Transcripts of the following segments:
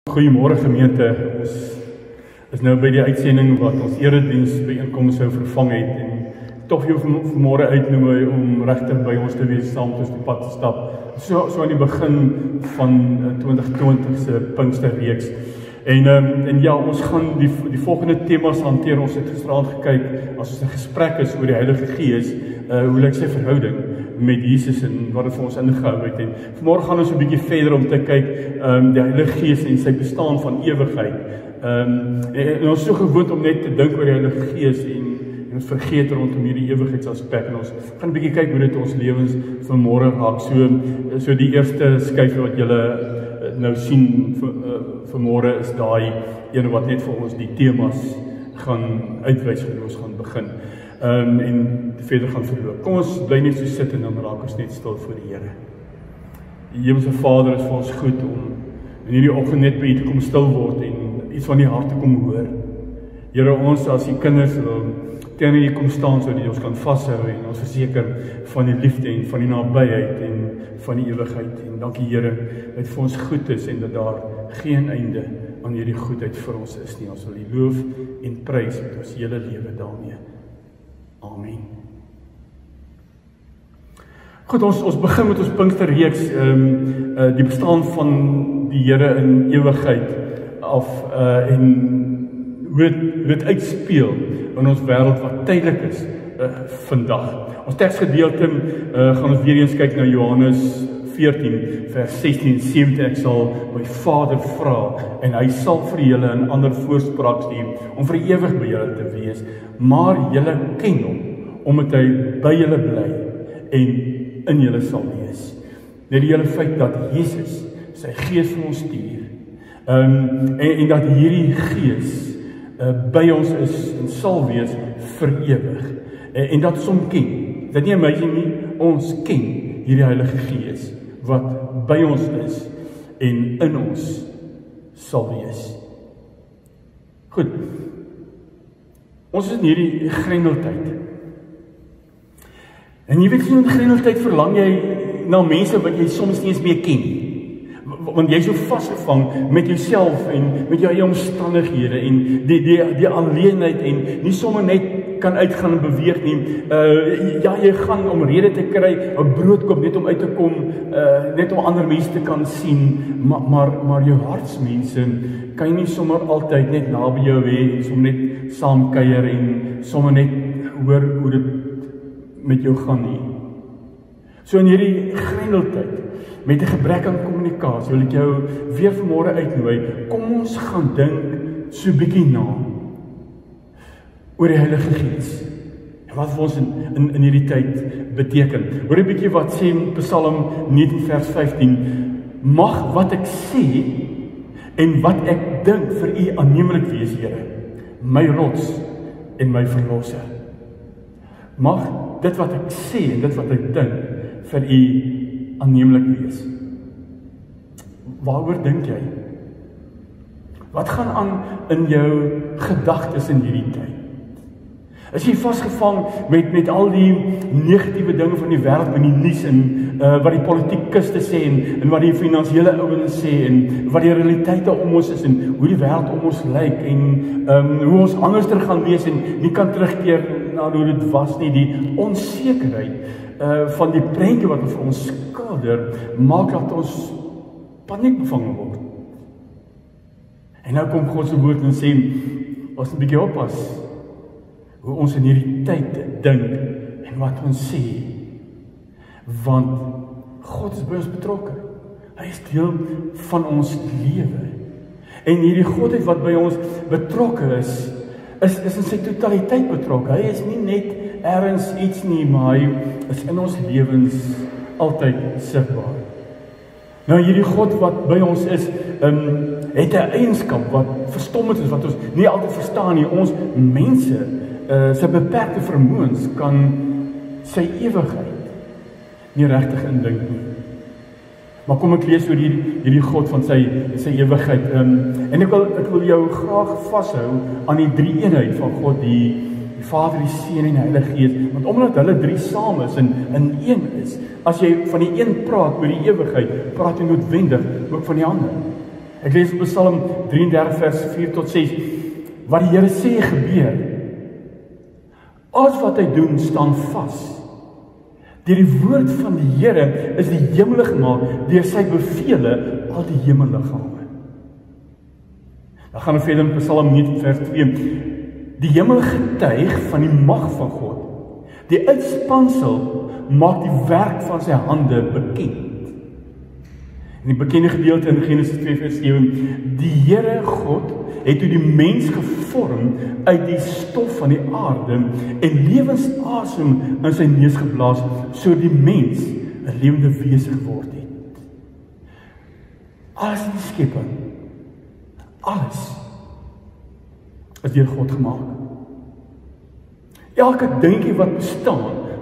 Goeiemôre gemeente, ons is nou by die uitsending wat ons erediens byeenkoms sou vervang het en tog jou vanmôre uitnooi om regtig by ons te wees, saam met ons die pad te stap. So aan die begin van 2020 se Pinksterreeks. En ja, ons gaan die volgende temas hanteer. Ons het gisterand gekyk, as ons 'n gesprek is oor die Heilige Gees, hoe lyk sy verhouding met Jesus en wat het vir ons ingehou het. En vanmôre gaan ons 'n bietjie verder om te kyk, die Heilige Gees en sy bestaan van ewigheid. En ons is so gewoond om net te dink oor die Heilige Gees en ons vergeet rondom hierdie ewigheidsaspek, en ons gaan 'n bietjie kyk hoe dit ons lewens vanmôre raak. So die eerste skyfie wat julle nou sien vanmôre is daai een wat net vir ons die temas gaan uitwys hoe ons gaan begin. En verder gaan verloop. Kom ons bly net so sit en dan raak ons net stil voor die Here. Die Hemelse Vader, is vir ons goed om in hierdie oggend net by U te kom stil word en iets van die hart te kom hoor. Here, ons as U kinders teenoor U kom staan sodat U ons kan vashou en ons verseker van die liefde en van die nabyheid en van die ewigheid. En dankie Here, dat dit vir ons goed is en dat daar geen einde aan hierdie goedheid vir ons is nie. Ons wil U loof en prys met ons hele lewe daarmee. Amen. Goed, ons begin met ons Pinksterreeks, die bestaan van die Here in ewigheid af, en hoe dit uitspeel in ons wêreld wat tydelik is vandag. Ons teksgedeelte gaan ons weer eens kyk na Johannes 14 vers 16 en 17. Ek sal my Vader vra en hy sal vir julle 'n ander voorspraak stuur om vir ewig by julle te wees, maar julle ken hom omdat hy by julle bly en in julle sal wees. Net die hele feit dat Jesus sy Gees vir ons stuur, en dat hierdie Gees by ons is en sal wees vir ewig, en dat ons hom ken. Dit nie amazing nie, ons ken hierdie Heilige Gees wat by ons is en in ons sal wees. Goed, ons is in hierdie grendeltyd. En jy weet, in grendeltyd verlang jy na mense wat jy soms nie eens meer ken nie. Want jy is so vasgevang met jouself en met jou eie omstandighede en die alleenheid en nie sommer net kan uitgaan en beweeg nie. Ja, jy gaan om rede te kry, 'n brood koop net om uit te kom, net om ander mense te kan sien, maar jou hartsmense kan jy nie sommer altyd net naby jou hê en sommer net saam kuier en sommer net hoor hoe dit met jou gaan nie. So in hierdie grendeltyd, met 'n gebrek aan kommunikasie, wil ek jou weer vanmôre uitnooi, kom ons gaan dink so 'n bietjie na oor die Heilige Gees en wat vir ons in hierdie tyd beteken. Hoor 'n bietjie wat sê in Psalm 19 vers 15, mag wat ek sê en wat ek dink vir U aanneemlik wees, Here, my rots en my verlosser. Mag dit wat ek sê en dit wat ek dink vir U aanneemlik wees. Waaroor dink jy? Wat gaan aan in jou gedagtes in hierdie tyd? Is jy vasgevang met al die negatiewe dinge van die wêreld en die nuus en wat die politiekuste sê en wat die finansiële ouens sê en wat die realiteite om ons is en hoe die wêreld om ons lyk en hoe ons anderster gaan wees en nie kan terugkeer na hoe dit was nie. Die onsekerheid van die prentjie wat vir ons skilder, maak dat ons paniekbevange word. En nou kom God se woord en sê, ons moet 'n bietjie oppas hoe ons in hierdie tyd dink en wat ons sê, want God is by ons betrokke. Hy is deel van ons lewe. En hierdie Godheid wat by ons betrokke is in sy totaliteit betrokke. Hy is nie net ergens iets nie, maar hy is in ons lewens altyd sigbaar. Nou hierdie God wat by ons is, het 'n eienskap wat verstommend is, wat ons nie altyd verstaan nie. Ons mense, sy beperkte vermoëns kan sy ewigheid nie regtig indink nie. Maar kom ek lees oor hierdie God van sy ewigheid. En ek wil jou graag vashou aan die drie eenheid van God, die Vader, die Seun en die Heilige Gees, want omdat hulle drie saam is en in een is, as jy van die een praat oor die ewigheid, praat jy noodwendig ook van die ander. Ek lees in Psalm 33 vers 4 tot 6, wat die Here sê gebeur. Alles wat hy doen staan vas. Deur die woord van die Here is die hemel gemaak, deur sy bevele al die hemelliggame. Dan gaan ons verder in Psalm 19 vers 2. Die hemel getuig van die mag van God. Die uitspansel maak die werk van sy hande bekend. In die bekende gedeelte in Genesis 2 vers 7, die Here God het toe die mens gevorm uit die stof van die aarde en lewensasem in sy neus geblaas, so die mens 'n lewende wese geword het. Alles in die skepping, alles is deur God gemaak. Elke dingetjie wat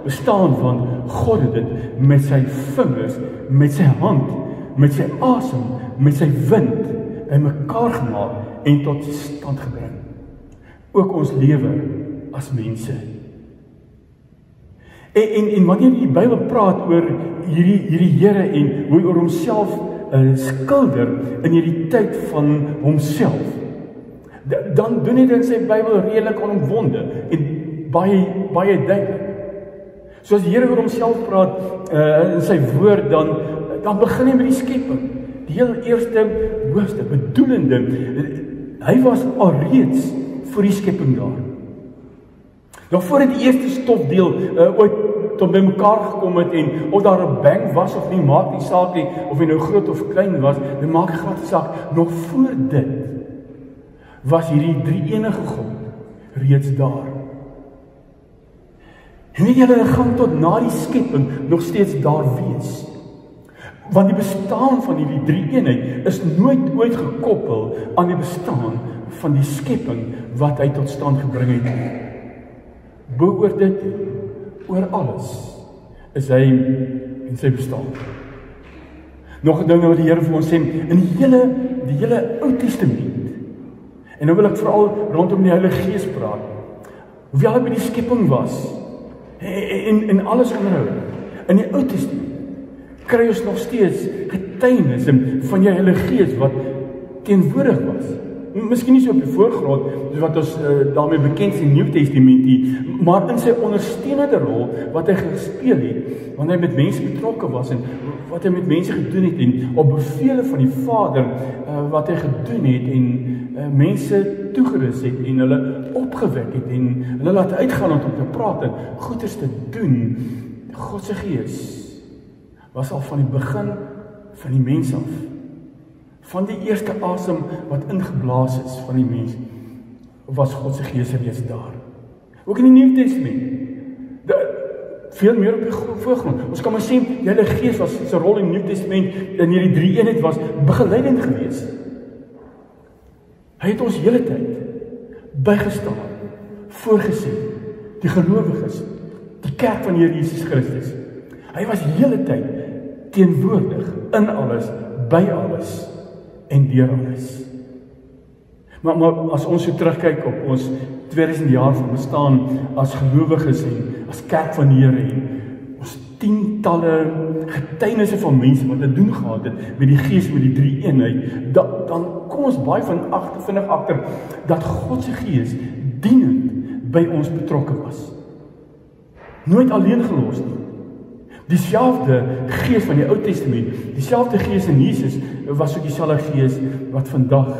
bestaan want God het dit met sy vingers, met sy hand, met sy asem, met sy wind bymekaar gemaak en tot stand gebring. Ook ons lewe as mense. En wanneer die Bybel praat oor hierdie Here en hoe hy oor homself skilder in hierdie tyd van homself, dan doen hy dit in sy Bybel redelik onomwonde en baie duidelik. So as die Here oor homself praat in sy woord, dan begin hy met die skepping. Die heel eerste hoofstuk, bedoelende, hy was alreeds voor die skepping daar. Nou voordat die eerste stofdeel ooit tot by mekaar gekom het en of daar 'n bang was of nie, maak nie saak nie, of hy nou groot of klein was, dit maak nie glad saak. Nog voor dit was hierdie drie-enige God reeds daar. En weet julle, gaan tot na die skepping nog steeds daar wees. Want die bestaan van hierdie drie-eenheid is nooit ooit gekoppel aan die bestaan van die skepping wat hy tot stand gebring het. Bo dit, oor alles, is hy in sy bestaan. Nog 'n ding wat die Here vir ons sê, in die hele Ou Testament, en nou wil ek veral rondom die Heilige Gees praat, hoewel hy by die skepping was, en alles onderhou, in die Ou Testament, kry ons nog steeds getuienis van die Heilige Gees wat teenwoordig was. Miskien nie so op die voorgrond, wat ons daarmee bekend is in die Nuwe Testament nie, maar in sy ondersteunende rol wat hy gespeel het, wanneer hy met mense betrokke was en wat hy met mense gedoen het en op bevele van die Vader wat hy gedoen het en mense toegerus het en hulle opgewek het en hulle laat uitgaan om te praat en goeders te doen. God se Gees was al van die begin van die mens af. Van die eerste asem wat ingeblaas is van die mens, was God se Gees reeds daar. Ook in die Nuwe Testament. Veel meer op die voorgrond. Ons kan maar sê, die Heilige Gees was sy rol in die Nuwe Testament, in hierdie drie-eenheid was begeleidend geweest. Hy het ons hele tyd bygestaan, voorgesien, die gelowiges, die kerk van die Here Jesus Christus. Hy was die hele tyd teenwoordig in alles, by alles en deur alles. Maar as ons so terugkyk op ons 2000 jaar van bestaan as gelowiges en as kerk van die Here en ons tientalle getuienisse van mense wat dit doen gehad het met die Gees, met die drie-eenheid, dan kom ons baie vinnig agter dat God se Gees dienend by ons betrokke was. Nooit alleen gelos nie. Dieselfde Gees van die Ou Testament, dieselfde Gees in Jesus, was ook dieselfde Gees wat vandag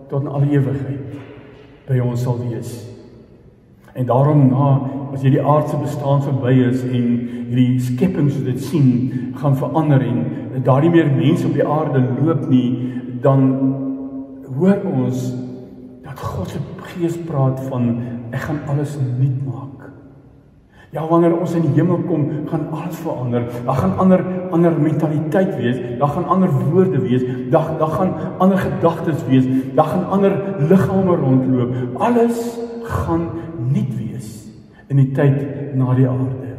tot in alle ewigheid by ons sal wees. En daarom as jy die aardse bestaan verby is en hierdie skepping so dit sien, gaan verander en daar nie meer mense op die aarde loop nie, dan hoor ons dat God se Gees praat van, ek gaan alles nuut maak. Ja, wanneer ons in die hemel kom, gaan alles verander. Daar gaan ander mentaliteit wees, daar gaan ander woorde wees, daar gaan ander gedagtes wees, daar gaan ander liggame rondloop. Alles gaan nuut wees in die tyd na die aarde.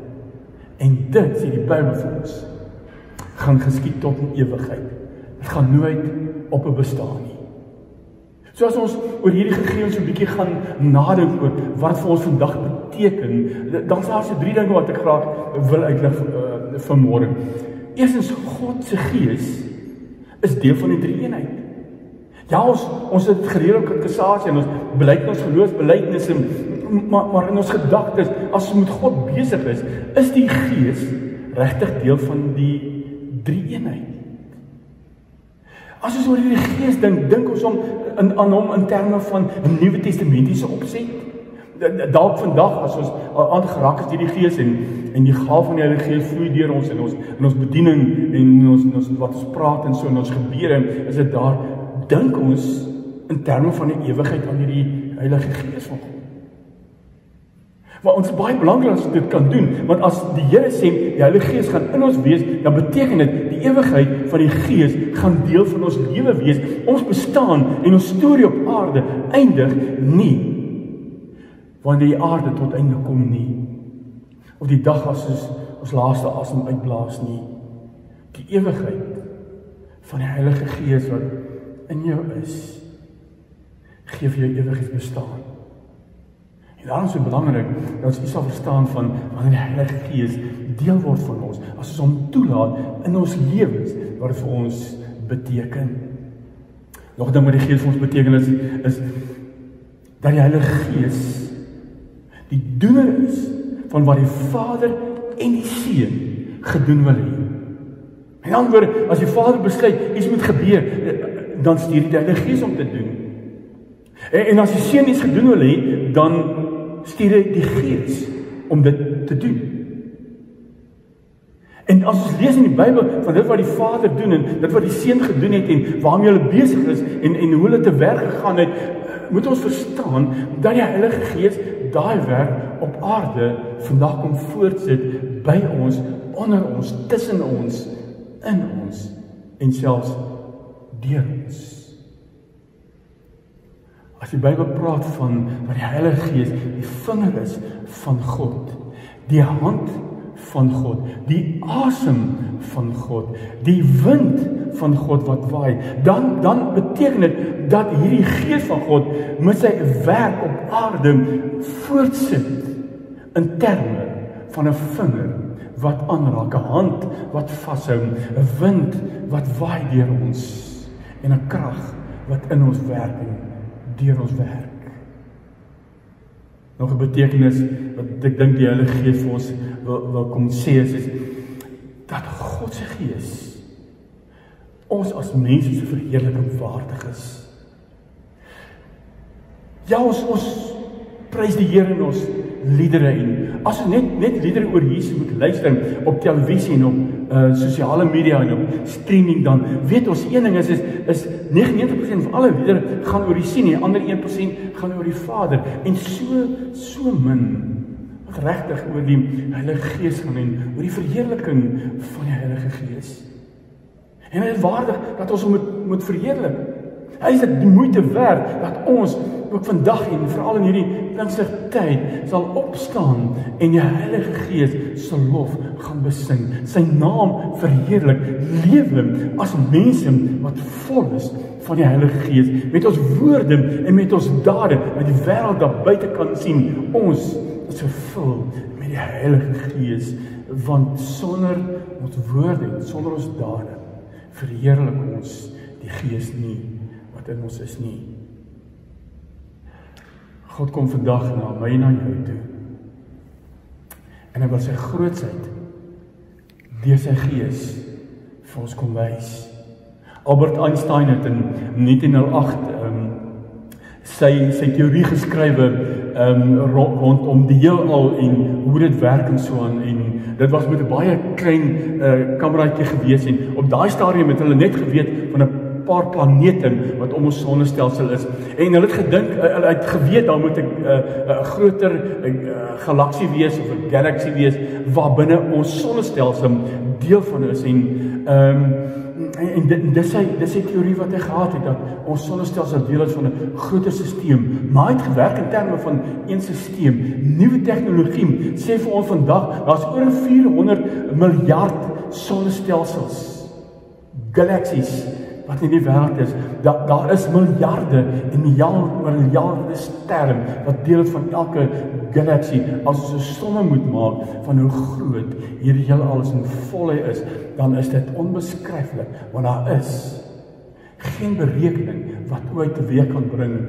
En dit, sê die Bybel vir ons, gaan geskied tot in ewigheid. Dit gaan nooit op 'n bestaan nie. So as ons oor hierdie gegevens so 'n bietjie gaan nadink oor wat vir ons vandag beteken, dan is daar so 3 dinge wat ek graag wil uitlig vanmôre. Eerstens, God se Gees is deel van die drie-eenheid. Ja, ons het gereeld op kassasie en ons beleid ons geloofsbelijdenisse, maar in ons gedagtes, as ons met God besig is die Gees regtig deel van die drie-eenheid. As ons oor die Gees dink ons aan hom in terme van 'n Nuwe Testamentiese opset. Dalk vandag, as ons aangeraak is deur die Gees en die gawe van die Heilige Gees vloei deur ons in ons bediening en ons wat ons praat en so in ons gebeure, is dit daar, dink ons in terme van die ewigheid aan hierdie Heilige Gees van God. Maar ons is baie belangrik as ons dit kan doen, want as die Here sê, die Heilige Gees gaan in ons wees, dan beteken dit, die ewigheid van die Gees gaan deel van ons lewe wees. Ons bestaan en ons storie op aarde eindig nie wanneer die aarde tot einde kom nie, of die dag as ons laaste asem uitblaas nie. Die ewigheid van die Heilige Gees wat in jou is, gee vir jou ewigheidsbestaan. En daarom is het belangrik dat ons iets sal verstaan van wanneer die Heilige Gees deel word van ons, as ons hom toelaat in ons lewens, wat het vir ons beteken. Nog 'n ding wat die Gees vir ons beteken is dat die Heilige Gees die doener is van wat die Vader en die Seun gedoen wil hê. En dan word, as die Vader besluit, iets moet gebeur, dan stuur die Heilige Gees om te doen. En as die Seun iets gedoen wil hê, dan stuur hy die Gees om dit te doen. En as ons lees in die Bybel van dit wat die Vader doen en dit wat die Seun gedoen het en waarmee hulle besig is en hoe hulle te werk gegaan het, moet ons verstaan dat die Heilige Gees daai werk op aarde vandag kom voortsit by ons, onder ons, tussen ons, in ons en selfs deur ons. As die Bybel praat van dat die Heilige Gees die vinger is van God, die hand van God, die asem van God, die wind van God wat waai, dan beteken dit dat hierdie Gees van God met sy werk op aarde voortsit in terme van 'n vinger wat aanraak, 'n hand wat vashou, 'n wind wat waai deur ons en 'n krag wat in ons werk en deur ons werk. Nog 'n betekenis wat ek dink die Heilige Gees vir ons wil kom sê is dat God se Gees ons as mense se verheerliking waardig is. Ja, ons prys die Here in ons liedere en as ons net liedere oor Jesus moet luister op televisie en op sosiale media en op streaming, dan weet ons een ding is 99% van alle liedere gaan oor die Seun en die ander 1% gaan oor die Vader en so min wat regtig oor die Heilige Gees gaan en oor die verheerliking van die Heilige Gees. En dit is waardig dat ons hom moet verheerlik. Hy is dit die moeite werd dat ons ook vandag en veral in hierdie Pinkstertyd sal opstaan en die Heilige Gees se lof gaan besing, sy naam verheerlik, lewe as mense wat vol is van die Heilige Gees, met ons woorde en met ons dade, met die wêreld daar buite kan sien, ons is vervul met die Heilige Gees, want sonder ons woorde en sonder ons dade verheerlik ons die Gees nie wat in ons is nie. God kom vandag na my en na jou toe. En hy wil sy grootsheid deur sy Gees vir ons kom wys. Albert Einstein het in 1908 sy teorie geskrywe rondom die heelal en hoe dit werk en so aan, en dit was met 'n baie klein kameraatjie gewees en op daai stadium het hulle net geweet van 'n paar planete wat om ons sonnestelsel is. En hulle het gedink, hulle het geweet daar moet 'n groter galaksie wees of 'n galaxy wees waar binne ons sonnestelsel deel van is en dis sy teorie wat hy gehad het, dat ons sonnestelsel deel is van 'n groter stelsel, maar hy het gewerk in terme van een stelsel. Nuwe tegnologie sê vir ons vandag, daar's oor 400 miljard sonnestelsels, galaksies wat in die wêreld is. Daar is miljarde en miljarde sterre wat deel van elke galaksie. As ons 'n somme moet maak van hoe groot hierdie hele alles in volle is, dan is dit onbeskryflik, want daar is geen berekening wat ooit teweeg kan bring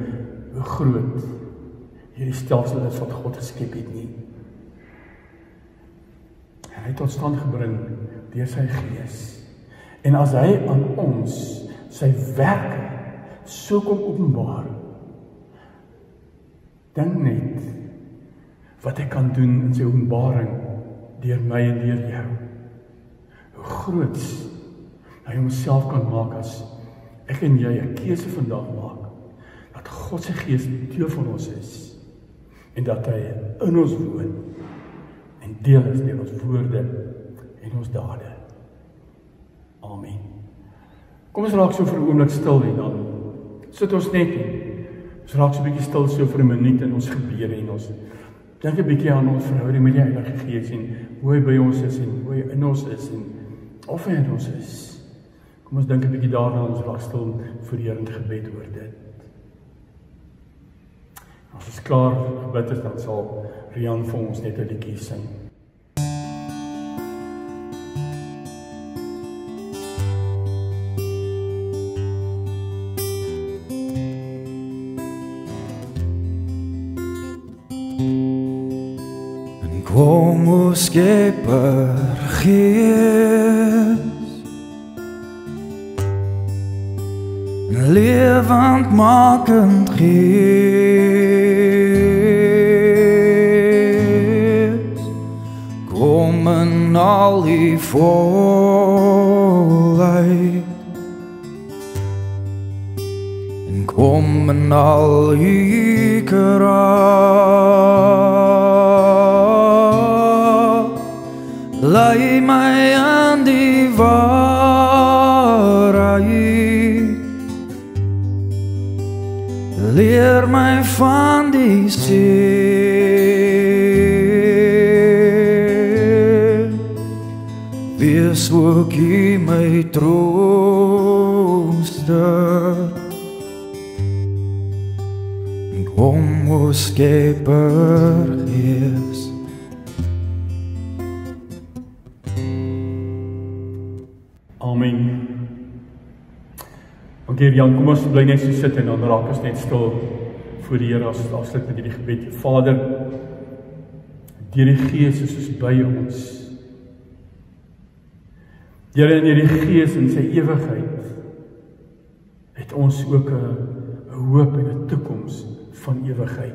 hoe groot hierdie stelsel is wat God geskep het nie. En hy het tot stand gebring deur sy Gees. En as hy aan ons sy werke so kom openbaar, dink net wat hy kan doen in sy openbaring deur my en deur jou. Hoe groot hy homself kan maak as ek en jy 'n keuse vandag maak, dat God se Gees deel van ons is, en dat hy in ons woon, en deel is deur ons woorde en ons dade. Amen. Kom ons raak so vir 'n oomblik stil en dan sit ons net en ons raak so 'n bietjie stil so vir 'n minuut in ons gebede en ons dink 'n bietjie aan ons verhouding met die Heilige Gees en hoe hy by ons is en hoe hy in ons is en of hy in ons is. Kom ons dink 'n bietjie daarna, ons raak stil vir die Here in gebed oor dit. As ons klaar gebid is, dan sal Rian vir ons net 'n liedjie sing. Kom o Skepper Gees, lewendmakend Gees, kom in al die volheid, en kom in al die kracht. Lei my aan die waarheid, leer my van die see, wees ook U my trooster, kom o Skepper Gees. Amen. Dankie Jan, kom ons bly net so sit en dan raak ons net stil voor die Here as ons afsluit met hierdie gebed. Vader, deur die Gees is ons by ons. Here, in hierdie Gees in sy ewigheid het ons ook 'n hoop en 'n toekoms van ewigheid.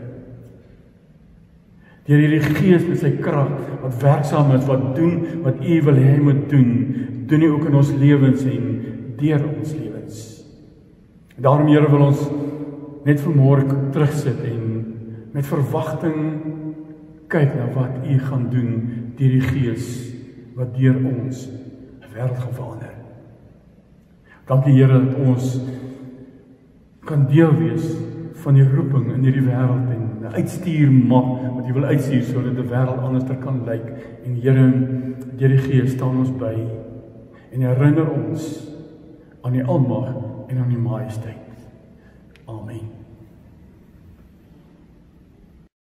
Deur hierdie Gees met sy krag wat werksaam is, wat doen wat U wil hê hy moet doen, doen U ook in ons lewens en deur ons lewens. Daarom Here wil ons net vanmôre terugsit en met verwagting kyk na wat U gaan doen deur die Gees wat deur ons 'n wêreld gaan verander. Dankie Here dat ons kan deel wees van die roeping in hierdie wêreld en 'n uitstuur mag wat U wil uitstuur sodat die wêreld anders kan lyk. En Here, deur die Gees staan ons by en herinner ons aan die almag en aan die majesteit. Amen.